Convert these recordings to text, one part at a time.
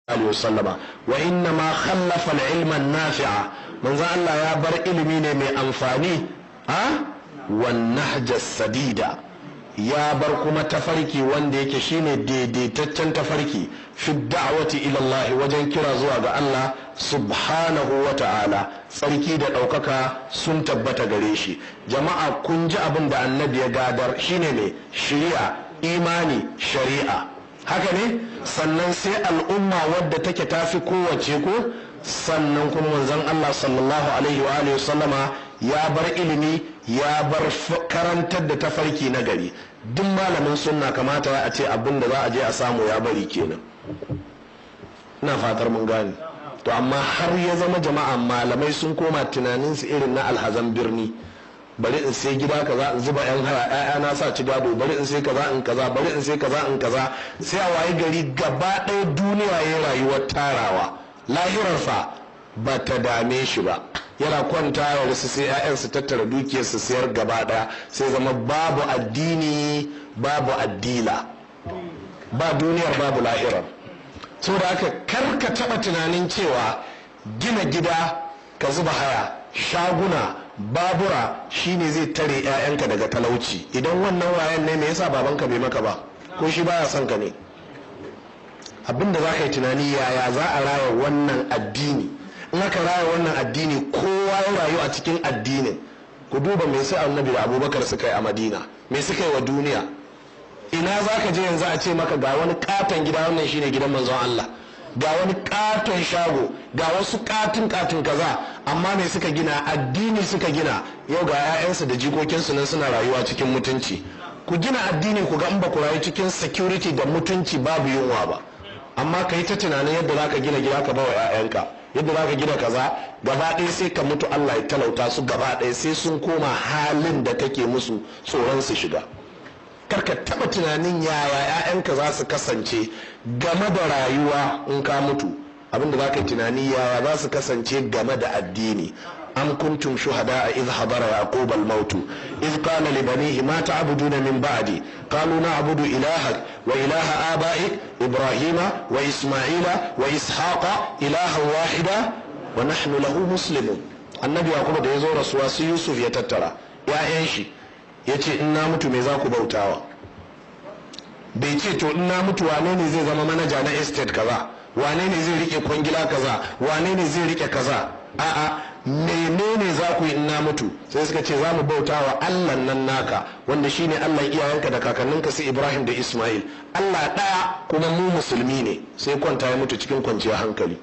alihi wasallama wa inna ma khallafa al-ilma nafi'a manzo Allah ya bar ilimi ne mai amfani wan nahja sadida ya bar kuma tafarki wanda yake shine daidaitaccen tafarki fi da'wati ila Allah wajen kira zuwa ga Allah subhanahu wa ta'ala tsarki da ɗaukaka sun tabbata gare shi. Jama'a kun ji abin da annabi ya gadar shine ne shari'a, imani, shari'a, haka ne? Sannan sai al'umma wadda take tafi kowace ko sannan kuma manzon Allah sallallahu alaihi wa alihi sallama ya bar ilimi, ya bar karantar da tafarki na gari. Duk malamin sunna kamata a ce abin da za a je a samu ya bari kenan. Ina fatar mun gane. To amma har ya zama jama'a malamai sun koma tunaninsu irin na alhazan birni. Bari in sai gida kaza in zuba yan haya ƴaƴa na sa ci gado, bari in sai kaza in kaza, bari in sai kaza in kaza, sai a wayi gari gaba ɗaya duniya ya rayuwar tarawa. Lahirar fa ba ta dame shi ba. Yana kwanta ya rasu sai ƴaƴan su tattara dukiyar su sayar gaba ɗaya, sai zama babu addini babu addila, ba duniyar babu lahirar. Saboda haka kar ka taɓa tunanin cewa gina gida ka zuba haya, shaguna, babura shine zai tare 'ya'yanka daga talauci. Idan wannan wayan ne me yasa babanka bai maka ba, ko shi baya son ka ne? Abinda za ka yi tunani yaya za a raya wannan addini. In aka raya wannan addini kowa ya rayu a cikin addinin. Ku duba me sai Annabi da Abubakar suka yi a Madina, me suka yi wa duniya. Ina za ka je yanzu a ce maka ga wani katon gida, wannan shine gidan manzon Allah, ga wani katon shago, ga wasu katon kaza, amma me suka gina? Addini suka gina. Yau ga 'ya'yansu da jikokinsu nan suna rayuwa cikin mutunci. Ku gina addini ku ga in ba ku rayu cikin security da mutunci babu yunwa ba. Amma ka yi ta tunanin yadda za ka gina gida ka bawa 'ya'yanka, yadda za ka gina kaza, gaba ɗaya sai ka mutu Allah ya talauta su gaba ɗaya, sai sun koma halin da kake musu tsoron su shiga. Karka taba tunanin yaya 'ya'yanka za su kasance game da rayuwa in ka mutu. Abinda za ka yi tunani yaya za su kasance game da addini. Am kuntum shuhada idh hadara yaqub al-maut idh qala li banihi ma ta'buduna min ba'di qalu na'budu ilahak wa ilaha aba'ik ibrahima wa isma'ila wa ishaqa ilahan wahida wa nahnu lahu muslimun. Annabi yaqub da yazo rasuwa su Yusuf ya tattara 'ya'yan shi ya ce in na mutu me za ku bautawa. Bai ce to in na mutu wane ne zai zama manaja na estate kaza, wane ne zai rike kwangila kaza, wane ne zai rike kaza. A'a, menene za ku yi in na mutu? Sai suka ce za mu bautawa Allah nan naka wanda shine Allah iyayenka da kakanninka su Ibrahim da Ismail, Allah ɗaya kuma mu musulmi ne. Sai kwanta ya mutu cikin kwanciyar hankali.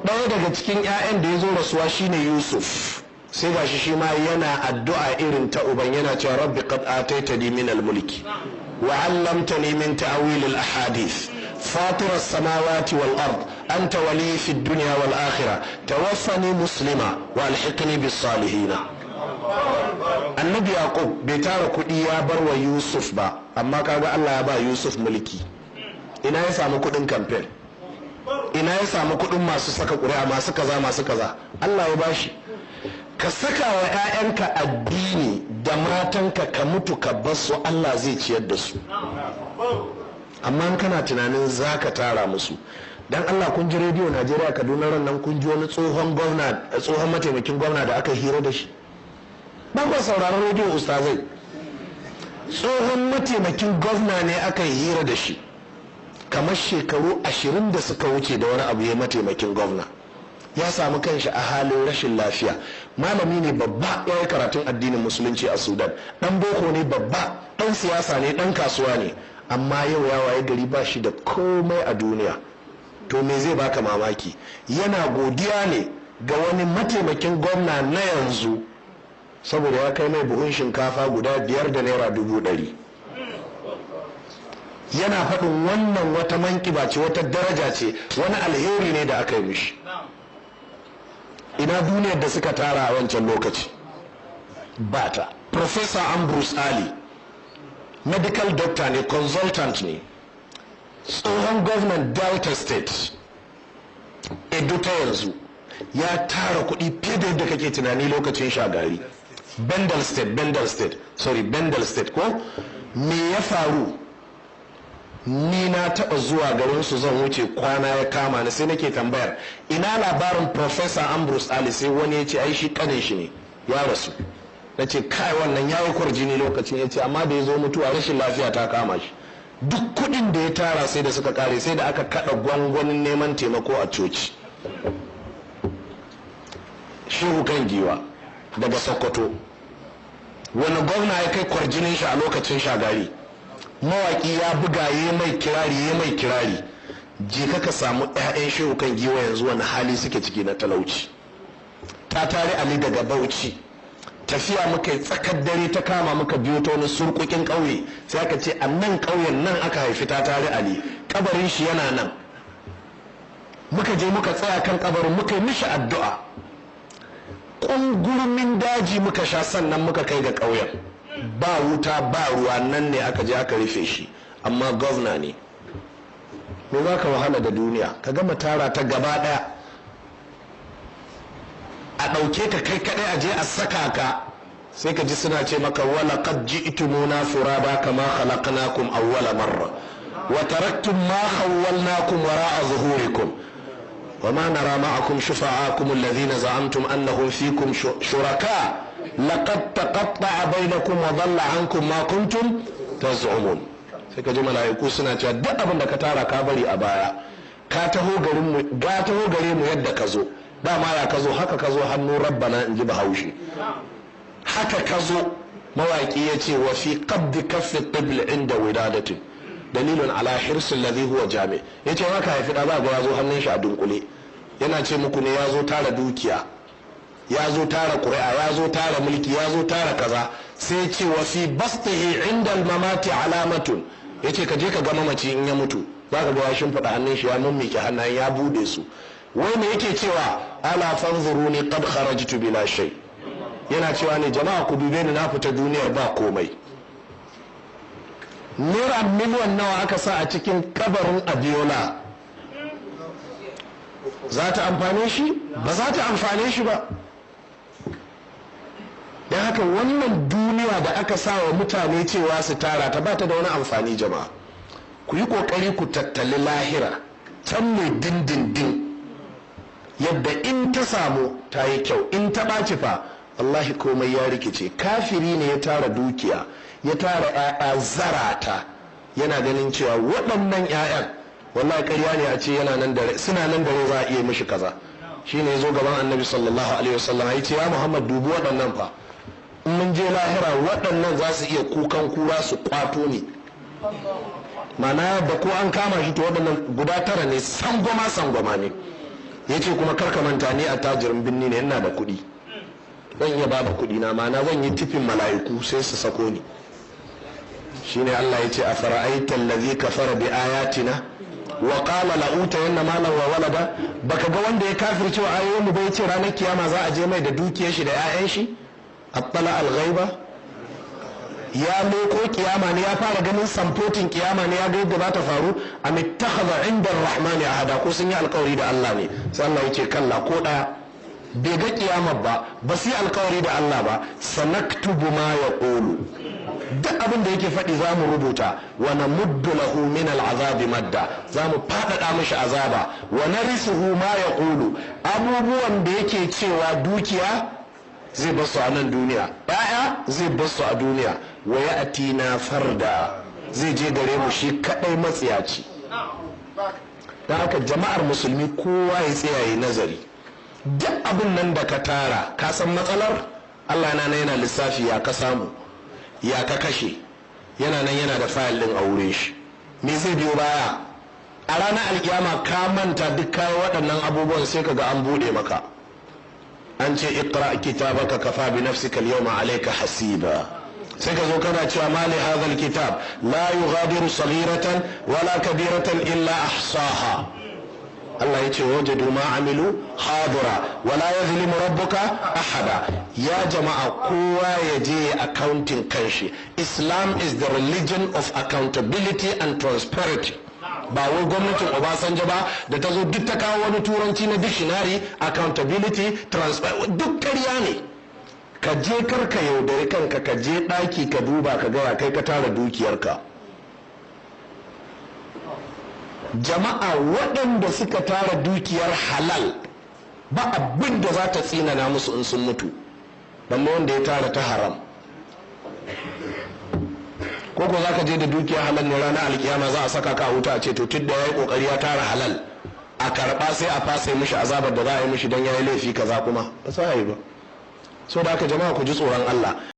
Ɗaya daga cikin 'ya'yan da ya zo rasuwa shine Yusuf. Sai gashi shi ma yana addu'a irin ta uban, yana cewa rabbi qad ataitani min al-mulki wa 'allamtani min ta'wil al-ahadith fatir as-samawati wal ard anta wali fi ad-dunya wal akhirah tawaffani muslima wa alhiqni bis salihin. Annabi Yaqub bai tara kudi ya bar wa Yusuf ba, amma kaga Allah ya ba Yusuf mulki. Ina ya samu kudin campaign, ina ya samu kudin masu saka ƙuri'a, masu kaza Allah ya bashi. Ka saka wa 'ya'yanka addini da matanka ka mutu ka basu, Allah zai ciyar da su. Amma kana tunanin za ka tara musu. Dan Allah, kun ji rediyo Najeriya Kaduna ran nan kun ji wani tsohon mataimakin gwamna da aka hira da shi? Ba ku sauraron rediyo ustazai. Tsohon mataimakin gwamna ne aka hira da shi. Kamar shekaru 20 da suka wuce da wani abu ya mataimakin gwamna. Ya samu kanshi a halin rashin lafiya. Malami ne babba, ya yi karatun addinin musulunci a Sudan. Dan boko ne babba, dan siyasa ne, dan kasuwa ne. Amma yau ya waye gari ba shi da komai a duniya. To me zai baka mamaki? Yana godiya ne ga wani mataimakin gwamna na yanzu saboda ya kai mai buhun shinkafa guda 5 da naira 100,000. Yana faɗin wannan wata mankiba ce, wata daraja ce, wani alheri ne da aka yi mishi. Ina duniyar da suka tara a wancan lokaci? Bata. Professor Ambrose Ali, medical doctor ne, consultant ne, tsohon gwamnan Delta State, Edo ta yanzu, ya tara kuɗi fiye da yadda kake tunani lokacin Shagari. Bendel State ko? Me ya faru? ni na taɓa zuwa garin su zan wuce kwana ya kama ni sai nake tambayar ina labarin Professor Ambrose Ali, sai wani ya ce ai shi kanin shi ne ya rasu. na ce kai wannan ya yi kwarjini lokacin, ya ce amma da ya zo mutuwa rashin lafiya ta kama shi. Duk kuɗin da ya tara sai da suka kare, sai da aka kaɗa gwangwanin neman taimako a coci. Shehu kan giwa daga Sokoto, wani gwamna ya kai kwarjinin shi a lokacin Shagari, mawaki ya buga ya mai kirari, je ka samu 'ya'yan Shehu kan giwa yanzu wani hali suke ciki na talauci. Ta tare Ali daga Bauchi, tafiya muka yi tsakar dare ta kama muka biyo ta wani surkukin ƙauye, sai aka ce a nan ƙauyen nan aka haifi ta tare Ali, kabarin shi yana nan. Muka je muka tsaya kan kabarin muka yi mishi addu'a, ƙungurmin daji muka sha, sannan muka kai ga ƙauyen. Ba wuta ba ruwa, nan ne aka je aka rufe shi, amma gwamna ne. Me za ka wahala da duniya ka gama tara ta gaba ɗaya, a ɗauke ka kai kaɗai a je a saka ka, sai ka ji suna ce maka wala qad ji'tumuna furada kama khalaqnakum awwala marra wa taraktum ma khawwalnakum wara'a zuhurikum wa ma nara ma'akum shufa'akum alladhina za'amtum annahum fikum shuraka laqad taqatta'a bainakum wa dhalla 'ankum ma kuntum taz'umun. sai ka ji mala'iku suna cewa duk abin da ka tara ka bari a baya, ka taho gare mu yadda ka zo, dama ya ka zo haka ka zo hannu rabbana, in ji Bahaushe. Haka ka zo, mawaki ya ce wa fi qabdi kaffi qibl inda widadatin dalilun ala hirsin ladhi huwa jami. ya ce haka haifi da za ga ya zo hannun shi a dunkule, yana ce muku ne ya zo tara dukiya, ya zo tara ƙuri'a, ya zo tara mulki, ya zo tara kaza. sai ce wa fi bastihi inda mamati alamatun, ya ce ka je ka ga mamaci in ya mutu za ka ga ya shimfiɗa hannun shi ya mummike hannayen ya bude su. wai me yake cewa ala fanzuruni qad kharajtu bila shay, yana cewa ne jama'a ku dube ni na fita duniyar ba komai. Naira miliyan nawa aka sa a cikin kabarin Abiola, za ta amfane shi? Ba za ta amfane shi ba. don haka wannan duniya da aka sa wa mutane cewa su tara ta ba ta da wani amfani. jama'a ku yi kokari ku tattali lahira can mai dindindin, yadda in ta samu ta yi kyau, in ta ɓaci fa wallahi komai ya rikice. Kafiri ne ya tara dukiya, ya tara 'ya'ya zarata, yana ganin cewa waɗannan 'ya'yan wallahi ƙarya ne a ce yana nan da suna nan da za a iya mishi kaza. shine ya zo gaban annabi sallallahu alaihi wasallam ya ce ya Muhammad dubi waɗannan fa, in mun je lahira waɗannan za su iya kukan kura su kwato ne. mana da ko an kama shi to waɗannan guda tara ne, sangwama ne. ya ce kuma karka manta ni a tajirin binni ne, yana da kuɗi, zan iya bada kuɗi na, mana zan yi tifin mala'iku sai su sako ni. shine Allah ya ce a fara'aita allazi kafara bi ayatina wa qala la utayanna malan wa walada. baka ga wanda ya kafirce wa ayoyin mu bai ce ranar kiyama za a je mai da dukiyar shi da 'ya'yan shi? attala al-ghaiba, ya leko kiyama ne, ya fara ganin samfotin kiyama ne, ya ga yadda za ta faru. am ittakhadha inda ar-rahmani ahada, ko sun yi alkawari da Allah ne? sai Allah ya ce kalla, ko ɗaya bai ga kiyama ba su yi alkawari da Allah ba. sanaktubu ma yaqulu, duk abin da yake faɗi za mu rubuta. wa namuddu lahu min al'azabi madda, za mu faɗaɗa mishi azaba. wa narisuhu ma yaqulu, abubuwan da yake cewa dukiya zai basu a nan duniya, ya'ya zai basu a duniya. wa ya'tina farda, zai je gare mu shi kadai matsiyaci. don haka jama'ar musulmi kowa ya tsaya yi nazari. duk abin nan da ka tara ka san matsalar Allah yana lissafi ya ka samu, ya ka kashe, yana nan yana da fayil din a wurin shi. me zai biyo baya? a ranar alkiyama ka manta duk kayan waɗannan abubuwan, sai ka ga an buɗe maka, an ce iqra kitabaka kafa bi nafsika al-yawma alayka hasiba. sai ka zo kana cewa mali hadha al-kitab la yughadiru saghiratan wala kabiratan illa ahsaha. Allah ya ce wajadu ma amilu hadira wala yazlimu rabbuka ahada. ya jama'a kowa ya je accounting kanshi. Islam is the religion of accountability and transparency. ba wai gwamnatin Obasanjo ba da ta zo duk ta kawo wani turanci na dictionary, accountability, transparency, duk ƙarya ne. ka je karka yaudari kanka, ka je ɗaki ka duba ka gaya kai ka tara dukiyarka. jama'a waɗanda suka tara dukiyar halal ba abin da za ta tsinana musu in sun mutu, balle wanda ya tara ta haram. ko za ka je da dukiyar halal ne ranar alkiyama za a saka ka a wuta a ce to tun da ya yi kokari ya tara halal a karɓa sai a fasa mishi azabar da za a yi mishi don ya yi laifi kaza kuma ba sa yi ba. So da haka jama'a ku ji tsoron Allah.